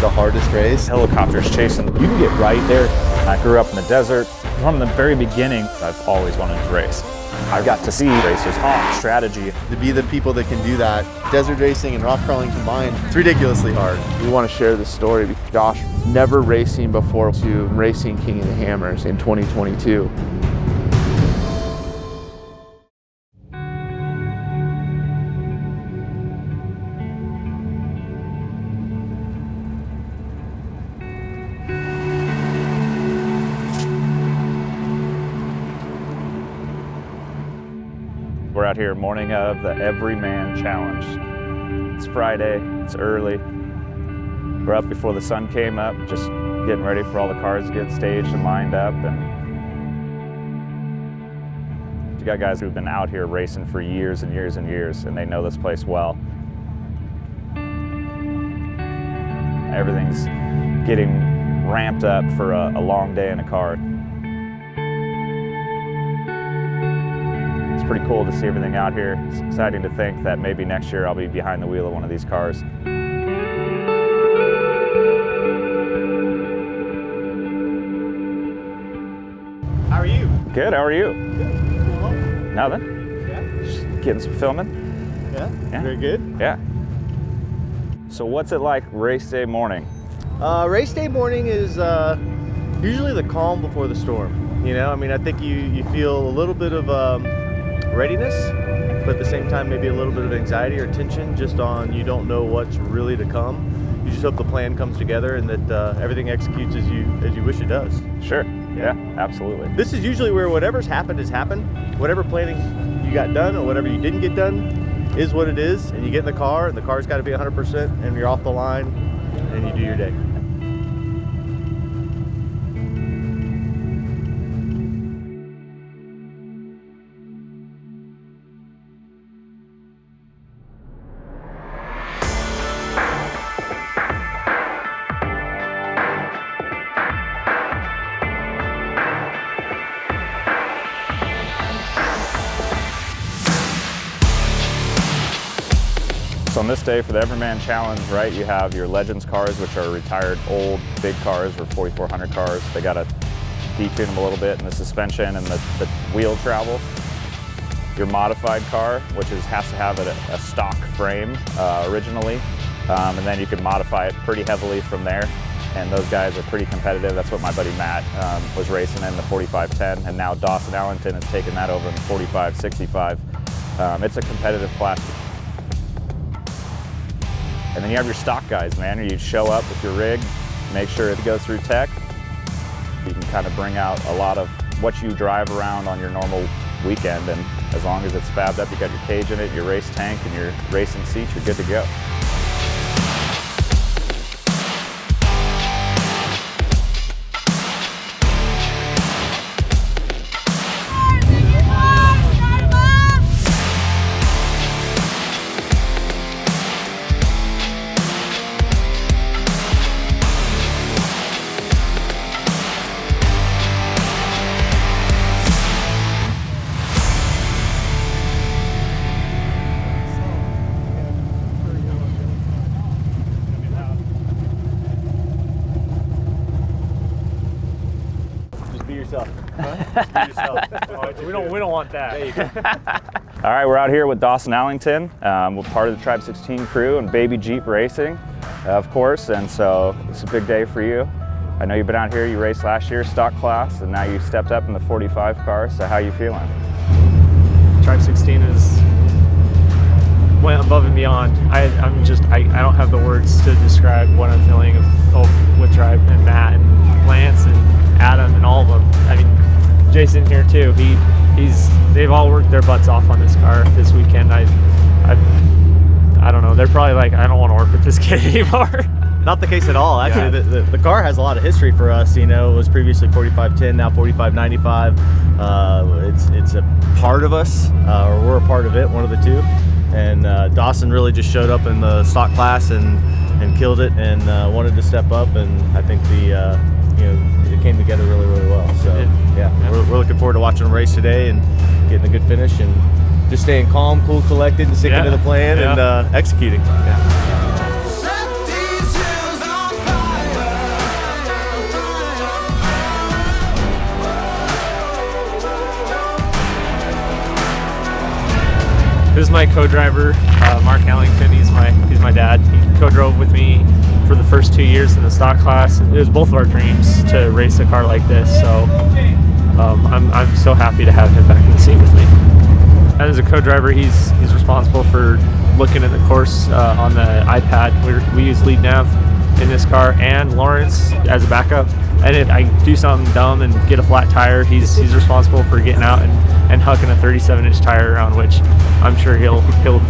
the hardest race. Helicopters chasing. You can get right there. I grew up in the desert. From the very beginning, I've always wanted to race. I've got to see racers hawk strategy. To be the people that can do that, desert racing and rock crawling combined, it's ridiculously hard. We want to share this story. Josh, never racing before, to racing King of the Hammers in 2022. We're out here morning of the Everyman Challenge. It's Friday, it's early. We're up before the sun came up, just getting ready for all the cars to get staged and lined up. And you got guys who've been out here racing for years and years and years, and they know this place well. Everything's getting ramped up for a long day in a car. It's pretty cool to see everything out here. It's exciting to think that maybe next year I'll be behind the wheel of one of these cars. How are you? Good, how are you? Good. What's going on? Nothing. Yeah? Just getting some filming. Yeah? Yeah. Very good. Yeah. So what's it like race day morning? Race day morning is usually the calm before the storm. You know, I mean, I think you feel a little bit of readiness, but at the same time maybe a little bit of anxiety or tension just on you don't know what's really to come. You just hope the plan comes together and that everything executes as you wish it does. Sure. Yeah, absolutely. This is usually where whatever's happened has happened. Whatever planning you got done or whatever you didn't get done is what it is, and you get in the car and the car's got to be 100% and you're off the line and you do your day. So on this day for the Everyman Challenge, right, you have your Legends cars, which are retired old big cars, or 4400 cars. They got to detune them a little bit in the suspension and the wheel travel. Your modified car, which has to have a stock frame originally, and then you can modify it pretty heavily from there. And those guys are pretty competitive. That's what my buddy Matt was racing in, the 4510, and now Dawson Allington has taken that over in the 4565. It's a competitive class. And then you have your stock guys, man. You show up with your rig, make sure it goes through tech. You can kind of bring out a lot of what you drive around on your normal weekend, and as long as it's fabbed up, you got your cage in it, your race tank, and your racing seats, you're good to go. Be yourself. Huh? Be yourself. We don't want that. There you go. All right, we're out here with Dawson Allington. We're part of the Tribe 16 crew and Baby Jeep Racing, of course, and so it's a big day for you. I know you've been out here, you raced last year, stock class, and now you stepped up in the 45 car, so how you feeling? Tribe 16 went above and beyond. I don't have the words to describe what I'm feeling with Tribe and Matt and Lance and Adam and all of them. I mean, Jason here too. They've all worked their butts off on this car this weekend. I don't know. They're probably like, I don't want to work with this kid anymore. Not the case at all. Actually, the car has a lot of history for us. You know, it was previously 4510, now 4595. It's a part of us, or we're a part of it, one of the two. And Dawson really just showed up in the stock class and killed it, and wanted to step up. And I think it came together really, really well. So we're looking forward to watching him race today and getting a good finish and just staying calm, cool, collected, and sticking to the plan and executing. Set these hills on fire. is my co-driver, Mark Allington. He's my dad. He co-drove with me for the first 2 years in the stock class. It was both of our dreams to race a car like this, so I'm so happy to have him back in the seat with me. As a co-driver, he's responsible for looking at the course on the iPad. We use lead nav in this car, and Lawrence as a backup. And if I do something dumb and get a flat tire, he's responsible for getting out and hucking a 37-inch tire around, which I'm sure he'll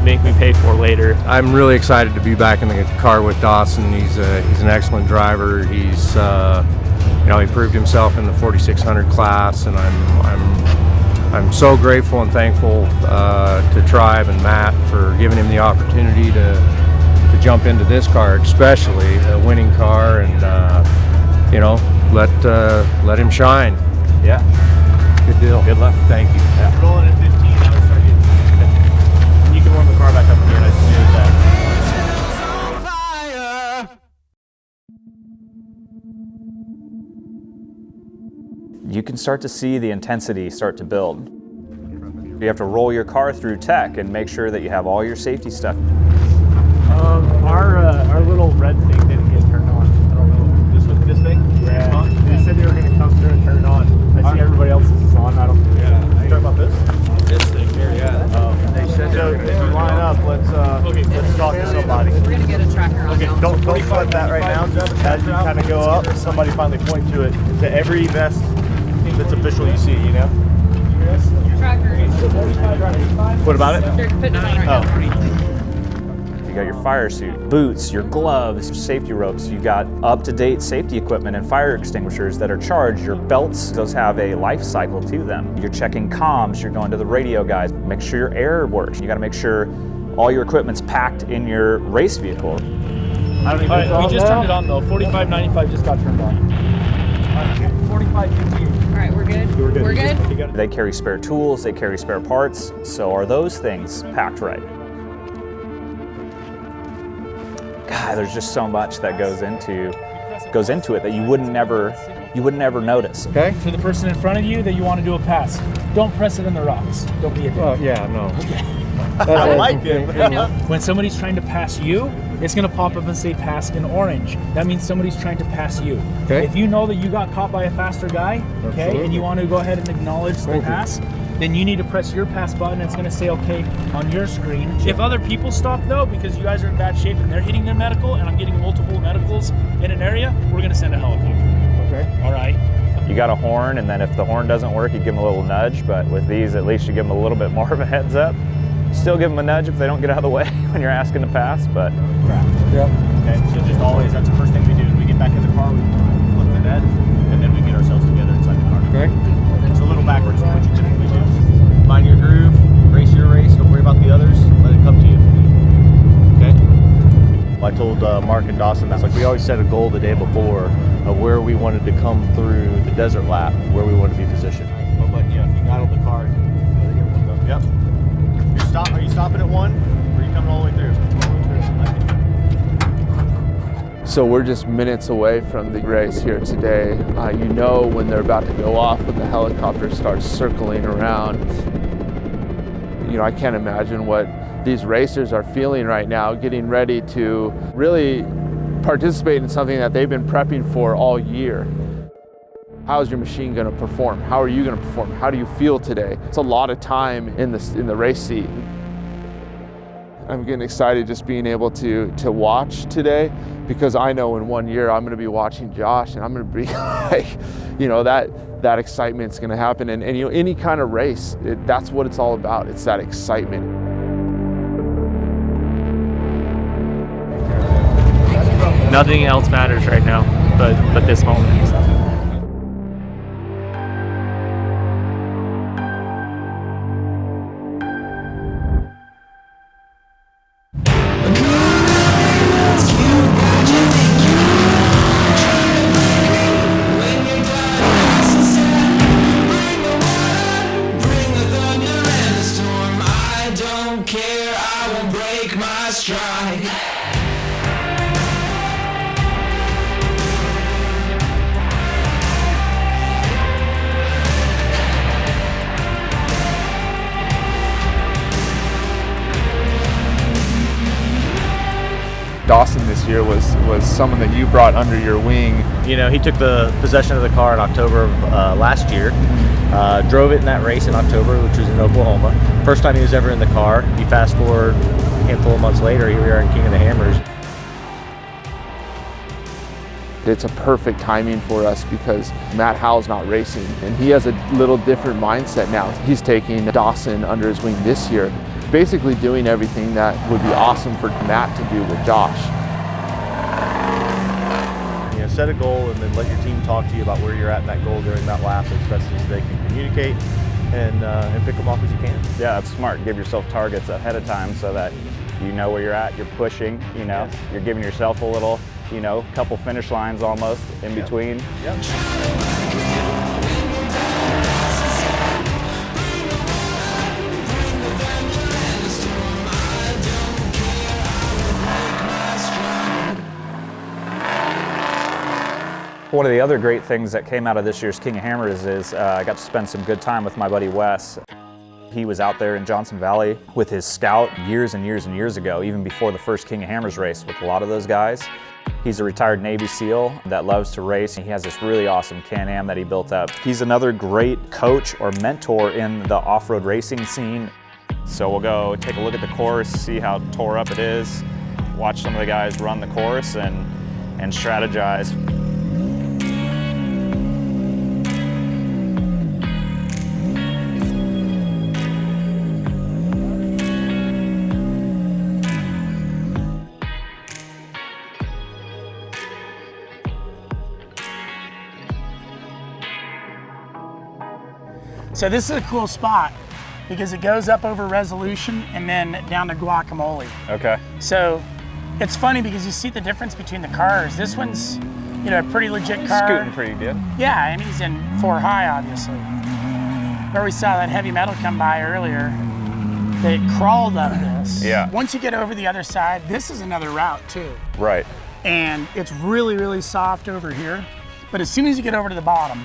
make me pay for later. I'm really excited to be back in the car with Dawson. He's an excellent driver. He's he proved himself in the 4600 class, and I'm so grateful and thankful to Tribe and Matt for giving him the opportunity to jump into this car, especially a winning car, and let him shine. Yeah. Good deal. Good luck. Thank you. Yeah. Rolling at 15, I would start getting. You can warm the car back up again. I just needed that. You can start to see the intensity start to build. You have to roll your car through tech and make sure that you have all your safety stuff. Our little red thing didn't get turned on. I don't know. This thing? Yeah. They said they were going to come through and turn it on. I see everybody else's is on. I don't. Yeah. You talking about this? This thing here, yeah. They said so. If you line up, let's talk to somebody. We're gonna get a tracker on Okay, now. don't flip that right now. Just as you kind of go up, somebody finally point to it. To every vest that's official you see, you know? Tracker. What about it? They're putting it on right now. You got your fire suit, boots, your gloves, your safety ropes. You got up-to-date safety equipment and fire extinguishers that are charged. Your belts, those have a life cycle to them. You're checking comms, you're going to the radio guys. Make sure your air works. You gotta make sure all your equipment's packed in your race vehicle. We just turned it on though. 4595 just got turned on. 4515. All right, we're good. We're good. They carry spare tools, they carry spare parts. So are those things packed right? God, there's just so much that goes into it that you would never notice. Okay. For the person in front of you that you want to do a pass, don't press it in the rocks. Don't be a dick. Oh yeah, no. I like it. When somebody's trying to pass you, it's going to pop up and say pass in orange. That means somebody's trying to pass you. Okay. If you know that you got caught by a faster guy, okay, Absolutely. and you want to go ahead and acknowledge the pass, then you need to press your pass button. It's going to say okay on your screen. If other people stop though, because you guys are in bad shape and they're hitting their medical and I'm getting multiple medicals in an area, we're going to send a helicopter. Okay. All right. You got a horn, and then if the horn doesn't work, you give them a little nudge, but with these, at least you give them a little bit more of a heads up. Still give them a nudge if they don't get out of the way when you're asking to pass, but. Yeah. Okay, so just always, that's the first thing we do. We get back in the car, we flip the net, and then we get ourselves together inside the car. Okay. It's a little backwards from what you typically do. Find your groove, race your race, don't worry about the others, let it come to you. Okay? I told Mark and Dawson, that's like we always set a goal the day before of where we wanted to come through the desert lap, where we wanted to be positioned. But yeah, if you got on the car, yep. Are you stopping at one, or are you coming all the way through? So we're just minutes away from the race here today. You know when they're about to go off, when the helicopter starts circling around. You know, I can't imagine what these racers are feeling right now, getting ready to really participate in something that they've been prepping for all year. How is your machine going to perform? How are you going to perform? How do you feel today? It's a lot of time in the race seat. I'm getting excited just being able to watch today, because I know in 1 year I'm going to be watching Josh, and I'm going to be like, you know, that excitement's going to happen. And you know, any kind of race, that's what it's all about. It's that excitement. Nothing else matters right now, but this moment. was someone that you brought under your wing. You know, he took the possession of the car in October of last year. Drove it in that race in October, which was in Oklahoma. First time he was ever in the car. You fast forward a handful of months later, here we are in King of the Hammers. It's a perfect timing for us because Matt Howell's not racing, and he has a little different mindset now. He's taking Dawson under his wing this year, basically doing everything that would be awesome for Matt to do with Josh. You know, set a goal and then let your team talk to you about where you're at in that goal during that lap as best as they can communicate and pick them off as you can. Yeah, that's smart. Give yourself targets ahead of time so that you know where you're at, you're pushing, you know, you're giving yourself a little, you know, couple finish lines almost in between. One of the other great things that came out of this year's King of Hammers is I got to spend some good time with my buddy Wes. He was out there in Johnson Valley with his Scout years and years and years ago, even before the first King of Hammers race with a lot of those guys. He's a retired Navy SEAL that loves to race, and he has this really awesome Can-Am that he built up. He's another great coach or mentor in the off-road racing scene. So we'll go take a look at the course, see how tore up it is, watch some of the guys run the course and strategize. So this is a cool spot because it goes up over Resolution and then down to Guacamole. Okay. So it's funny because you see the difference between the cars. This one's, you know, a pretty legit car. Scooting pretty good. Yeah, and he's in 4 high, obviously. Where we saw that heavy metal come by earlier, they crawled up this. Yeah. Once you get over the other side, this is another route too. Right. And it's really, really soft over here. But as soon as you get over to the bottom,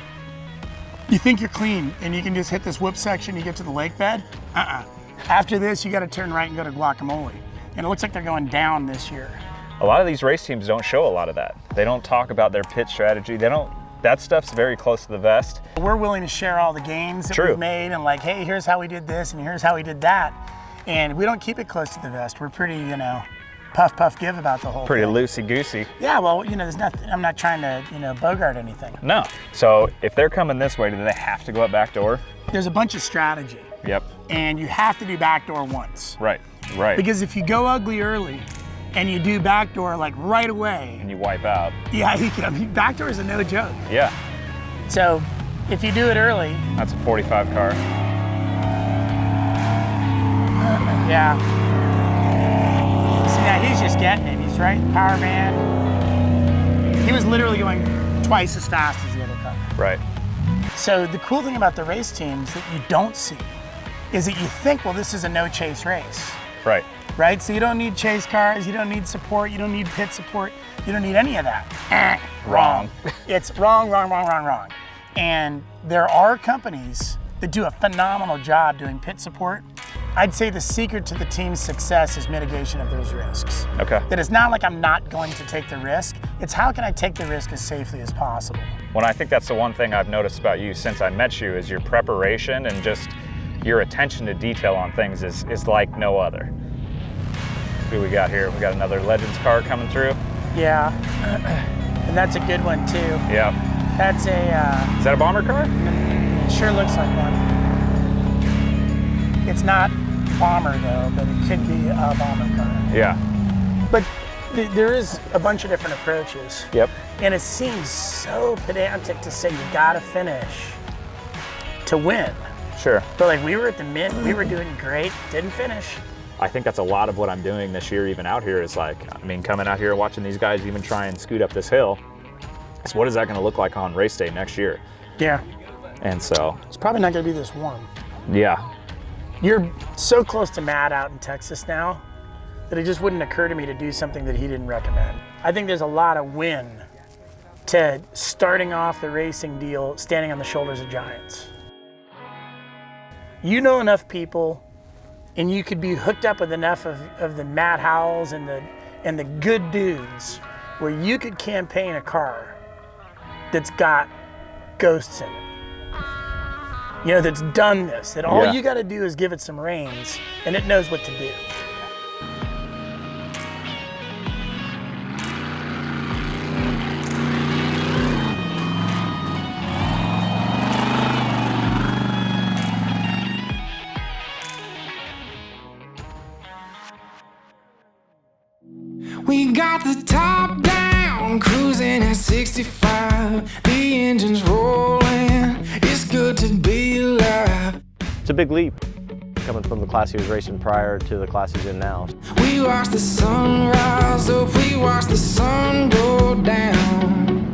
you think you're clean and you can just hit this whoop section, you get to the lake bed. After this, you got to turn right and go to Guacamole. And it looks like they're going down this year. A lot of these race teams don't show a lot of that. They don't talk about their pit strategy. That stuff's very close to the vest. We're willing to share all the gains that we've made and like, hey, here's how we did this and here's how we did that. And we don't keep it close to the vest. We're pretty, you know, puff, puff, give about the whole Pretty thing. loosey-goosey. Yeah, well, you know, there's nothing, I'm not trying to, you know, bogart anything. No. So if they're coming this way, do they have to go up back door? There's a bunch of strategy. Yep. And you have to do back door once. Right, right. Because if you go ugly early and you do back door like right away. And you wipe out. Yeah, back door is a no joke. Yeah. So if you do it early. That's a 45 car. Yeah. See, now he's just getting it. He's right, power band. He was literally going twice as fast as the other car. Right. So the cool thing about the race teams that you don't see is that you think, well, this is a no chase race. Right. Right? So you don't need chase cars, you don't need support, you don't need pit support, you don't need any of that. Wrong. It's wrong. And there are companies that do a phenomenal job doing pit support. I'd say the secret to the team's success is mitigation of those risks. Okay. That it's not like I'm not going to take the risk, it's how can I take the risk as safely as possible. Well, I think that's the one thing I've noticed about you since I met you is your preparation and just your attention to detail on things is like no other. Who we got here? We got another Legends car coming through. Yeah, and that's a good one too. Yeah. That's a... Is that a bomber car? It sure looks like one. It's not bomber though, but it could be a bomber car. Yeah. But there is a bunch of different approaches. Yep. And it seems so pedantic to say you gotta finish to win. Sure. But like we were at the mid, we were doing great, didn't finish. I think that's a lot of what I'm doing this year, even out here, is like, I mean, coming out here watching these guys even try and scoot up this hill. So what is that gonna look like on race day next year? Yeah. And so. It's probably not gonna be this warm. Yeah. You're so close to Matt out in Texas now that it just wouldn't occur to me to do something that he didn't recommend. I think there's a lot of win to starting off the racing deal standing on the shoulders of giants. You know enough people and you could be hooked up with enough of the Matt Howells and the good dudes where you could campaign a car that's got ghosts in it. You know, that's done this, that all you gotta do is give it some reins and it knows what to do. We got the top down, cruising at 65. The engine's rolling, it's good to be alive. It's a big leap, coming from the class he was racing prior to the class he's in now. We watch the sun rise up, we watch the sun go down.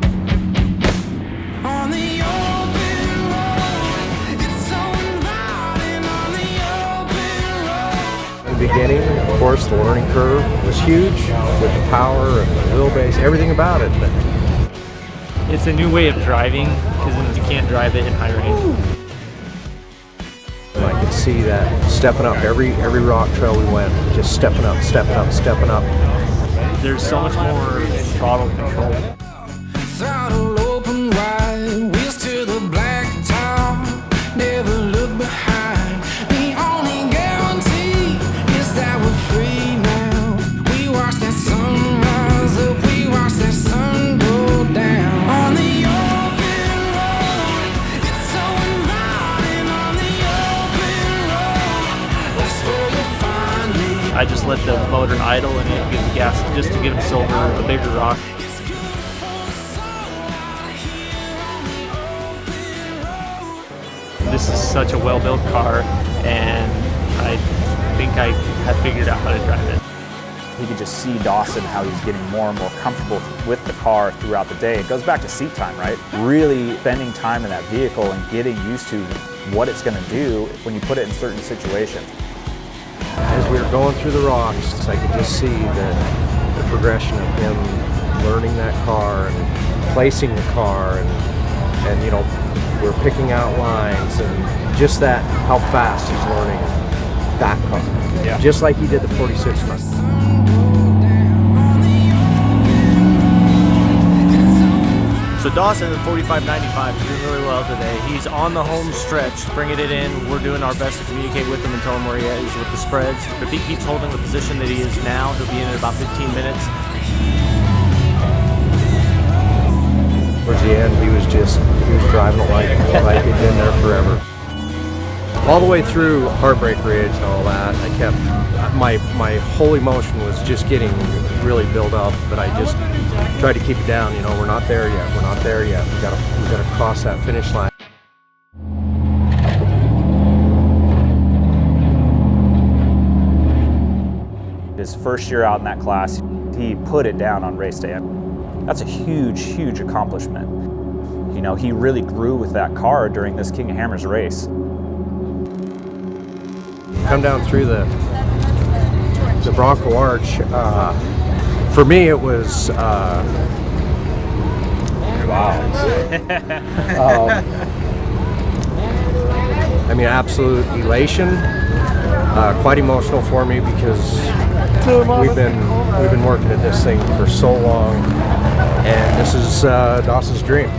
On the open road, it's so inviting on the open road. In the beginning, of course, the learning curve was huge with the power and the wheelbase, everything about it. But It's a new way of driving because you can't drive it in high range. I could see that stepping up every rock trail we went, just stepping up, stepping up, stepping up. There's so much more throttle control. Throttle open wide, wheels to the black top, never look behind. The only guarantee is that we're free now. We watch that sun rise up, we watch that sun go down. On the open road, it's so inviting on the open road. That's where you'll find me. I just let the motor idle and it gives the gas just to give himself a bigger rock. This is such a well-built car, and I think I have figured out how to drive it. You could just see Dawson, how he's getting more and more comfortable with the car throughout the day. It goes back to seat time, right? Really spending time in that vehicle and getting used to what it's going to do when you put it in certain situations. As we were going through the rocks, I could just see the progression of him learning that car and placing the car, and you know, we're picking out lines and just that, how fast he's learning that car. Yeah. Just like he did the 46 car. So Dawson at 45.95 is doing really well today. He's on the home stretch, bringing it in. We're doing our best to communicate with him and tell him where he is with the spreads. If he keeps holding the position that he is now, he'll be in about 15 minutes. Towards the end, he was driving it like he'd been there forever. All the way through Heartbreak Ridge and all that, I kept, my whole emotion was just getting really built up, but I just tried to keep it down. You know, we're not there yet, we're not there yet. We gotta cross that finish line. His first year out in that class, he put it down on race day. That's a huge, huge accomplishment. You know, he really grew with that car during this King of Hammers race. Come down through the Bronco Arch. For me, it was wow. I mean, absolute elation. Quite emotional for me because we've been working at this thing for so long, and this is Dawson's dream.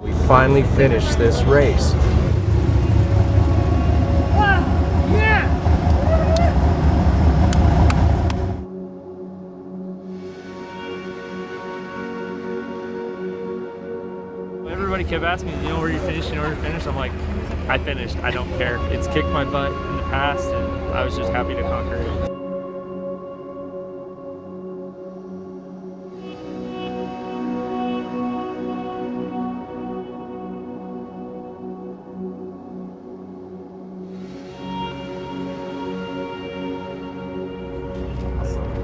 We finally finished this race. Everybody kept asking me, you know where you finished, you know where you finished? I'm like, I finished, I don't care. It's kicked my butt in the past, and I was just happy to conquer it.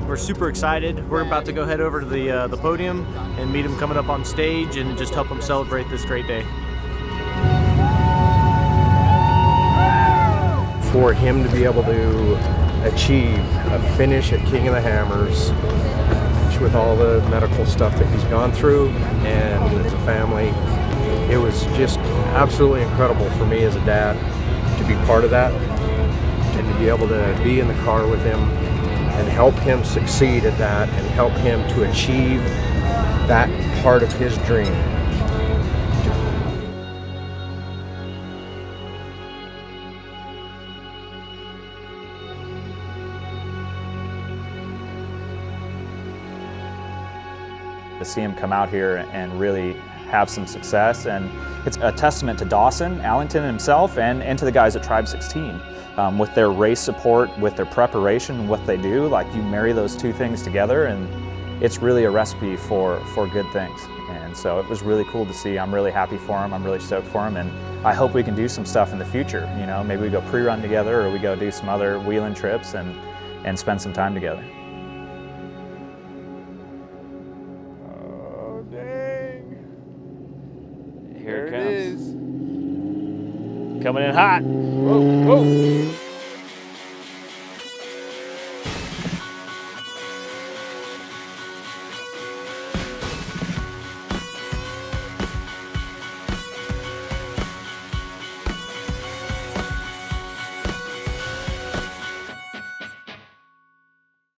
We're super excited. We're about to go head over to the podium and meet him coming up on stage and just help him celebrate this great day. For him to be able to achieve a finish at King of the Hammers, which with all the medical stuff that he's gone through, and as a family, it was just absolutely incredible for me as a dad to be part of that and to be able to be in the car with him and help him succeed at that and help him to achieve that part of his dream. To see him come out here and really have some success, and it's a testament to Dawson Allington himself and to the guys at Tribe 16 with their race support, with their preparation and what they do. Like, you marry those two things together and it's really a recipe for good things. And so it was really cool to see. I'm really happy for him. I'm really stoked for him, and I hope we can do some stuff in the future. You know, maybe we go pre-run together, or we go do some other wheeling trips and spend some time together. Here it comes. is. Coming in hot. Whoa, whoa.